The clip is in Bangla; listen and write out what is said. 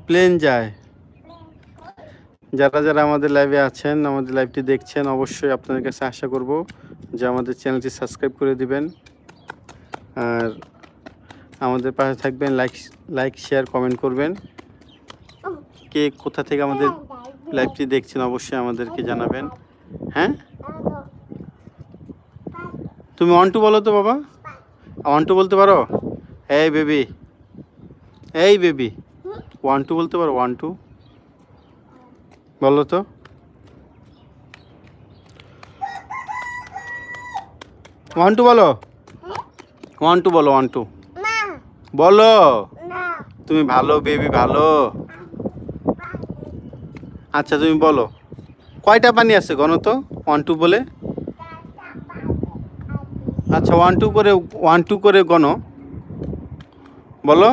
প্লেন যায়। যারা যারা আমাদের লাইভে আছেন, আমাদের লাইভটি দেখছেন, অবশ্যই আপনাদের কাছে আশা করব যে আমাদের চ্যানেলটি সাবস্ক্রাইব করে দিবেন আর আমাদের পাশে থাকবেন। লাইক শেয়ার কমেন্ট করবেন। কে কোথা থেকে আমাদের লাইভটি দেখছেন অবশ্যই আমাদেরকে জানাবেন। হ্যাঁ, তুমি 1 2 বলো তো বাবা, 1 2 বলতে পারো? এই বেবি, এই বেবি, 1 2 বলতে পারো? 1 2 বলো তো। 1 2 বলো, 1 2 বলো, 1 2 বলো। তুমি ভালো বেবি, ভালো। আচ্ছা তুমি বলো, কয়টা পানি আছে গণ তো 1 2 বলে। আচ্ছা 1 2 করে 1 2 করে গণ, বলো।